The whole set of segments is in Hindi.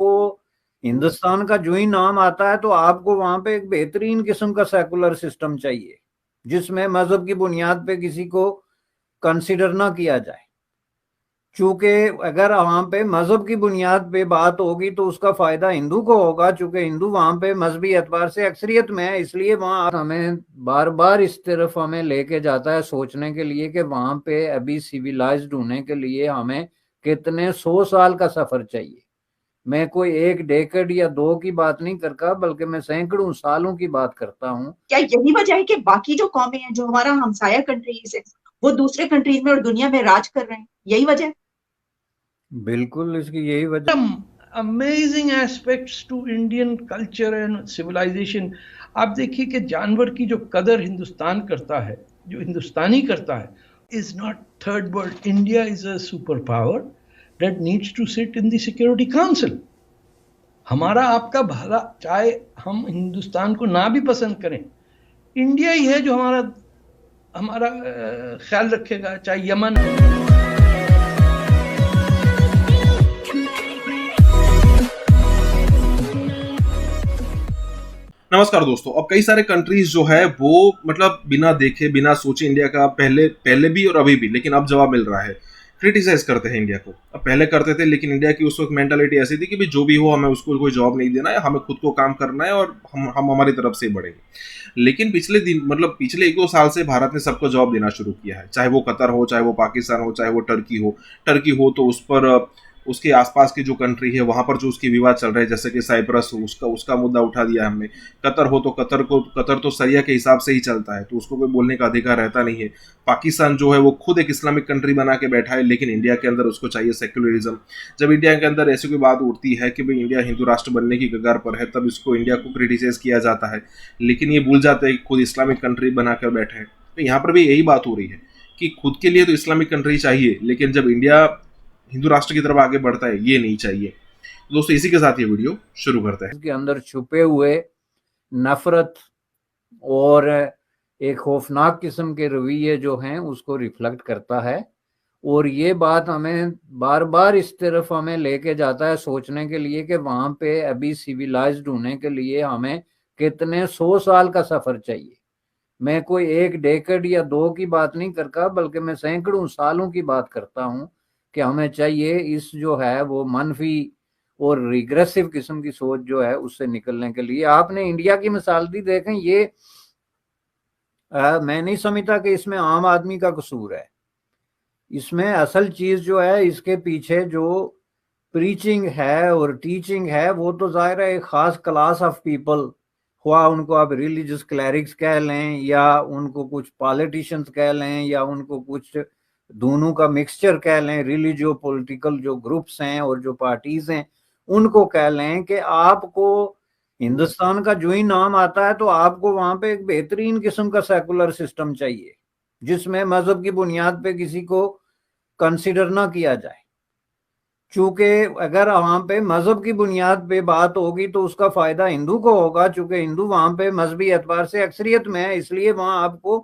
आपको हिंदुस्तान का जो ही नाम आता है तो आपको वहां पे एक बेहतरीन किस्म का सेकुलर सिस्टम चाहिए जिसमें मजहब की बुनियाद पे किसी को कंसिडर ना किया जाए। चूंकि अगर वहां पे मजहब की बुनियाद पे बात होगी तो उसका फायदा हिंदू को होगा, चूंकि हिंदू वहां पे मजहबी एतबार से अक्सरियत में है, इसलिए वहां हमें बार बार इस तरफ हमें लेके जाता है सोचने के लिए कि वहां पे अभी सिविलाइज्ड होने के लिए हमें कितने 100 साल का सफर चाहिए। मैं कोई एक डेकेड या दो की बात नहीं करता, बल्कि मैं सैकड़ों सालों की बात करता हूँ। क्या यही वजह है कि बाकी जो कौमें हैं, जो हमारा हमसाया कंट्रीज है, वो दूसरे कंट्रीज में और दुनिया में राज कर रहे हैं? यही वजह है। बिल्कुल इसकी यही वजह। Amazing aspects to Indian culture and civilisation. आप देखिए कि जानवर की जो कदर हिंदुस्तान करता है, जो हिंदुस्तानी करता है, is not third world. India is a super power that needs to sit in the security council. हमारा आपका भला, चाहे हम हिंदुस्तान को ना भी पसंद करें, इंडिया ही है जो हमारा हमारा ख्याल रखेगा, चाहे यमन। नमस्कार दोस्तों। अब कई सारे कंट्रीज जो है वो मतलब बिना देखे बिना सोचे इंडिया का पहले भी और अभी भी, लेकिन अब जवाब मिल रहा है, क्रिटिसाइज करते हैं इंडिया को। अब पहले करते थे, लेकिन इंडिया की उस वक्त मेंटालिटी ऐसी थी कि भी जो भी हो हमें उसको कोई जवाब नहीं देना है, हमें खुद को काम करना है और हम हमारी तरफ से बढ़ेंगे। लेकिन पिछले 1-2 साल से भारत ने सबको जवाब देना शुरू किया है, चाहे वो कतर हो, चाहे वो पाकिस्तान हो, चाहे वो टर्की हो तो उस पर उसके आसपास की जो कंट्री है वहां पर जो उसके विवाद चल रहे हैं, जैसे कि साइप्रस हो, उसका मुद्दा उठा दिया हमने। कतर हो तो कतर तो सरिया के हिसाब से ही चलता है, तो उसको कोई बोलने का अधिकार रहता नहीं है। पाकिस्तान जो है वो खुद एक इस्लामिक कंट्री बना के बैठा है, लेकिन इंडिया के अंदर उसको चाहिए सेक्युलरिज्म। जब इंडिया के अंदर ऐसी कोई बात उठती है कि भाई इंडिया हिंदू राष्ट्र बनने की कगार पर है, तब इसको इंडिया को क्रिटिसाइज किया जाता है, लेकिन ये भूल जाते हैं कि खुद इस्लामिक कंट्री बनाकर बैठे हैं। तो यहाँ पर भी यही बात हो रही है कि खुद के लिए तो इस्लामिक कंट्री चाहिए, लेकिन जब इंडिया हिंदू राष्ट्र की तरफ आगे बढ़ता है ये नहीं चाहिए। दोस्तों इसी के साथ ये वीडियो शुरू करते हैं। इसके अंदर छुपे हुए नफरत और एक खौफनाक किस्म के रवैये जो हैं उसको रिफ्लेक्ट करता है, और ये बात हमें बार बार इस तरफ हमें लेके जाता है सोचने के लिए कि वहां पे अभी सिविलाइज्ड होने के लिए हमें कितने 100 साल का सफर चाहिए। मैं कोई एक डेकेड या दो की बात नहीं करता, बल्कि मैं सैकड़ों सालों की बात करता हूँ कि हमें चाहिए इस जो है वो मनफी और रिग्रेसिव किस्म की सोच जो है उससे निकलने के लिए। आपने इंडिया की मिसाल दी, देखें ये मैं नहीं समझता कि इसमें आम आदमी का कसूर है। इसमें असल चीज जो है इसके पीछे जो प्रीचिंग है और टीचिंग है वो तो जाहिर है एक खास क्लास ऑफ पीपल, हुआ उनको आप रिलीजियस क्लैरिक्स कह लें या उनको कुछ पॉलिटिशियंस कह लें या उनको कुछ दोनों का मिक्सचर कह लें, रिलीजियो पॉलिटिकल जो ग्रुप्स हैं और जो पार्टीज हैं उनको कह लें कि आपको हिंदुस्तान का जो ही नाम आता है तो आपको वहां पे एक बेहतरीन किस्म का सेकुलर सिस्टम चाहिए जिसमें मजहब की बुनियाद पे किसी को कंसिडर ना किया जाए। चूंकि अगर वहां पे मजहब की बुनियाद पे बात होगी तो उसका फायदा हिंदू को होगा, चूंकि हिंदू वहां पे मजहबी एतबार से अक्सरियत में है, इसलिए वहां आपको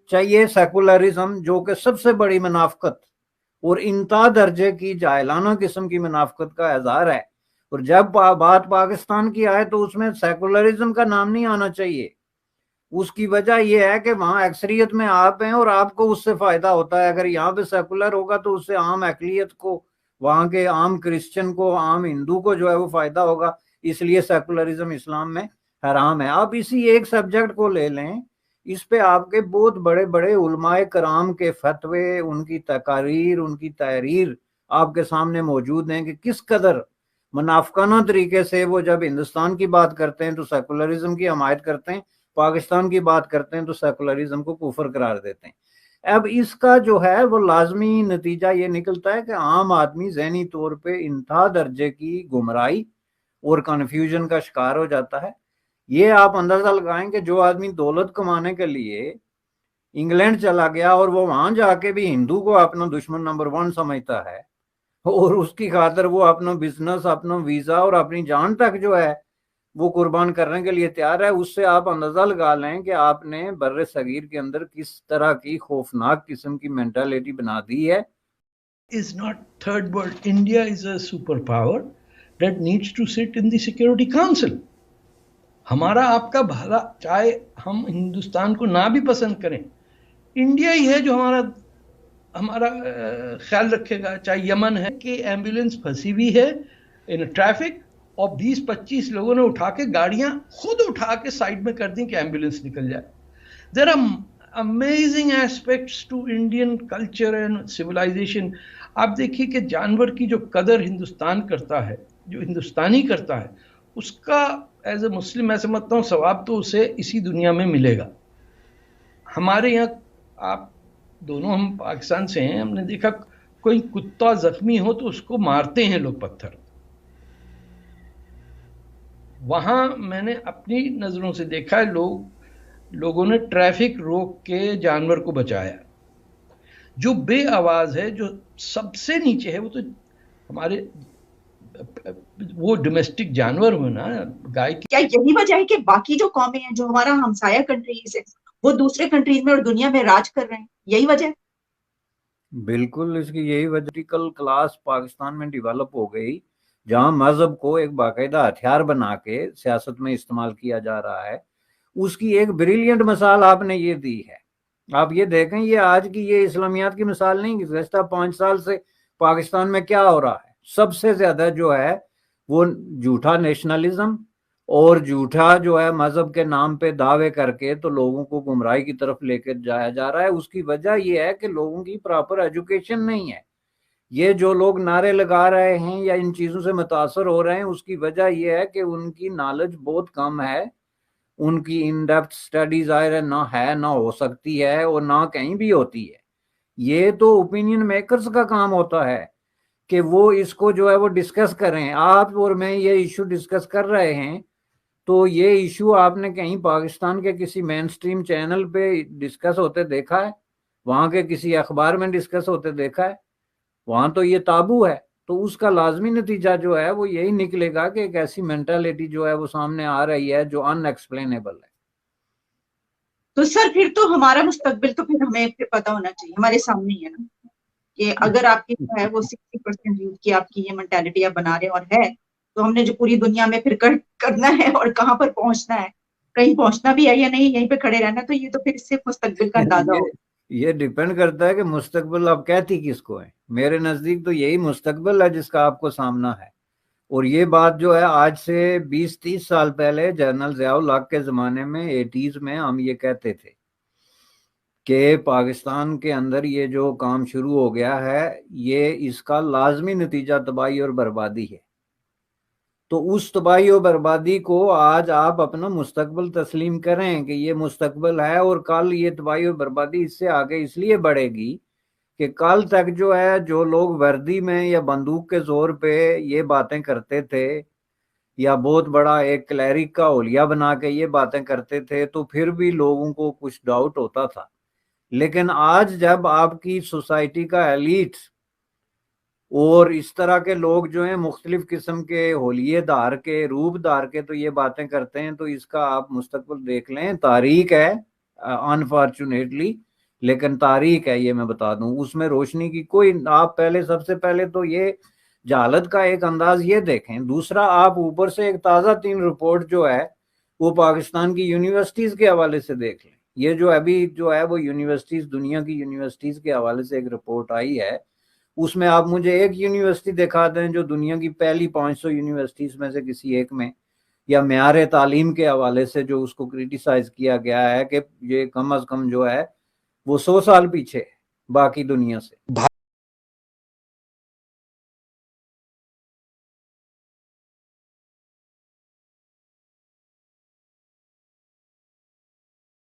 चाहिए सेकुलरिज्म जो कि सबसे बड़ी मुनाफकत और इंतहा दर्जे की जाहिलाना किस्म की मुनाफकत का इजहार है। और जब बात पाकिस्तान की आए तो उसमें सेकुलरिज्म का नाम नहीं आना चाहिए। उसकी वजह यह है कि वहां अक्सरियत में आप हैं और आपको उससे फायदा होता है। अगर यहाँ पे सेकुलर होगा तो उससे आम अकलियत को, वहां के आम क्रिश्चियन को, आम हिंदू को जो है वो फायदा होगा, इसलिए सेकुलरिज्म इस्लाम में हराम है। आप इसी एक सब्जेक्ट को ले लें, इस पे आपके बहुत बड़े बड़े उलमाए कराम के फतवे, उनकी तकारीर, उनकी तहरीर आपके सामने मौजूद हैं कि किस कदर मुनाफकाना तरीके से वो जब हिंदुस्तान की बात करते हैं तो सेकुलरिज्म की हमायत करते हैं, पाकिस्तान की बात करते हैं तो सेकुलरिज्म को कुफर करार देते हैं। अब इसका जो है वो लाजमी नतीजा ये निकलता है कि आम आदमी ज़हनी तौर पे इंतहा दर्जे की गुमराही और कन्फ्यूजन का शिकार हो जाता है। ये आप अंदाजा लगाएं कि जो आदमी दौलत कमाने के लिए इंग्लैंड चला गया और वो वहां जाके भी हिंदू को अपना दुश्मन नंबर 1 समझता है और उसकी खातर वो अपना बिजनेस, अपना वीजा और अपनी जान तक जो है वो कुर्बान करने के लिए तैयार है, उससे आप अंदाजा लगा लें कि आपने बर्रे सगीर के अंदर किस तरह की खौफनाक किस्म की मेंटालिटी बना दी है। Is not third world. India is a super power that needs to sit in the Security Council. हमारा आपका भला, चाहे हम हिंदुस्तान को ना भी पसंद करें, इंडिया ही है जो हमारा ख्याल रखेगा। चाहे यमन है कि एम्बुलेंस फंसी हुई है इन ट्रैफिक और 20-25 लोगों ने उठा के गाड़ियां खुद उठा के साइड में कर दी कि एम्बुलेंस निकल जाए। There are amazing aspects to Indian culture and civilisation. आप देखिए कि जानवर की जो कदर हिंदुस्तान करता है, जो हिंदुस्तानी करता है, उसका एज ए मुस्लिम मैं समझता हूँ सवाब तो उसे इसी दुनिया में मिलेगा। हमारे यहाँ आप दोनों, हम पाकिस्तान से हैं, हमने देखा कोई कुत्ता जख्मी हो तो उसको मारते हैं लोग पत्थर। वहां मैंने अपनी नजरों से देखा है लोगों ने ट्रैफिक रोक के जानवर को बचाया। जो बेआवाज है, जो सबसे नीचे है, वो तो हमारे वो डोमेस्टिक जानवर हो ना, गाय की। क्या यही वजह है कि बाकी जो कौमें हैं, जो हमारा हमसाया कंट्रीज है, वो दूसरे कंट्रीज में और दुनिया में राज कर रहे हैं? यही वजह है? बिल्कुल, इसकी यही वजह क्लास पाकिस्तान में डेवलप हो गई, जहां मजहब को एक बाकायदा हथियार बना के सियासत में इस्तेमाल किया जा रहा है। उसकी एक ब्रिलियंट मिसाल आपने ये दी है। आप ये देखें, ये आज की ये इस्लामियात की मिसाल नहीं, गुज़श्ता 5 साल से पाकिस्तान में क्या हो रहा है। सबसे ज्यादा जो है वो झूठा नेशनलिज्म और झूठा जो है मजहब के नाम पे दावे करके तो लोगों को गुमराही की तरफ लेकर जाया जा रहा है। उसकी वजह यह है कि लोगों की प्रॉपर एजुकेशन नहीं है। ये जो लोग नारे लगा रहे हैं या इन चीजों से मुतासर हो रहे हैं, उसकी वजह यह है कि उनकी नॉलेज बहुत कम है, उनकी इन डेप्थ स्टडीज ना है, ना हो सकती है और ना कहीं भी होती है। ये तो ओपिनियन मेकर्स का काम होता है कि वो इसको जो है वो डिस्कस करें। आप और मैं ये इशू डिस्कस कर रहे हैं, तो ये इशू आपने कहीं पाकिस्तान के किसी मेन स्ट्रीम चैनल पे डिस्कस होते देखा है? वहां के किसी अखबार में डिस्कस होते देखा है? वहां तो ये ताबू है। तो उसका लाजमी नतीजा जो है वो यही निकलेगा कि एक ऐसी मेंटालिटी जो है वो सामने आ रही है जो अनएक्सप्लेनेबल है। तो सर फिर तो हमारा मुस्तकबिल तो फिर हमें फिर पता होना चाहिए, हमारे सामने ही है ना, कि अगर आपकी जो है वो 60% यूथ की आपकी ये मेंटालिटी आप बना रहे और है, तो हमने जो पूरी दुनिया में फिर करना है और कहाँ पर पहुंचना है, कहीं पहुंचना भी है या नहीं, यहीं पे खड़े रहना, तो ये तो फिर इससे मुस्तकबिल का अंदाजा हो। ये डिपेंड करता है कि मुस्तकबिल आप कहती किसको है। मेरे नजदीक तो यही मुस्तकबिल है जिसका आपको सामना है। और ये बात जो है आज से 20-30 साल पहले जनरल ज़िया-उल हक के ज़माने में 80s में हम ये कहते थे कि पाकिस्तान के अंदर ये जो काम शुरू हो गया है, ये इसका लाजमी नतीजा तबाही और बर्बादी है। तो उस तबाही और बर्बादी को आज आप अपना मुस्तकबिल तस्लीम करें कि ये मुस्तकबिल है, और कल ये तबाही और बर्बादी इससे आगे इसलिए बढ़ेगी कि कल तक जो है जो लोग वर्दी में या बंदूक के जोर पे ये बातें करते थे या बहुत बड़ा एक क्लैरिक का होलिया बना के ये बातें करते थे, तो फिर भी लोगों को कुछ डाउट होता था। लेकिन आज जब आपकी सोसाइटी का एलीट और इस तरह के लोग जो हैं मुख्तलिफ किस्म के होलिये धार के, रूप धार के तो ये बातें करते हैं, तो इसका आप मुस्तकबिल देख लें। तारीख है अनफॉर्चुनेटली, लेकिन तारीख है, ये मैं बता दूं, उसमें रोशनी की कोई। आप पहले, सबसे पहले तो ये जहालत का एक अंदाज ये देखें। दूसरा, आप ऊपर से एक ताज़ा 3 रिपोर्ट जो है वो पाकिस्तान की यूनिवर्सिटीज़ के हवाले से देख लें। ये जो अभी जो है वो यूनिवर्सिटीज़, दुनिया की यूनिवर्सिटीज़ के हवाले से एक रिपोर्ट आई है, उसमें आप मुझे एक यूनिवर्सिटी दिखा दें जो दुनिया की पहली 500 यूनिवर्सिटीज़ में से किसी एक में, या मेयार तालीम के हवाले से जो उसको क्रिटिसाइज किया गया है कि ये कम अज़ कम जो है वो 100 साल पीछे बाकी दुनिया से।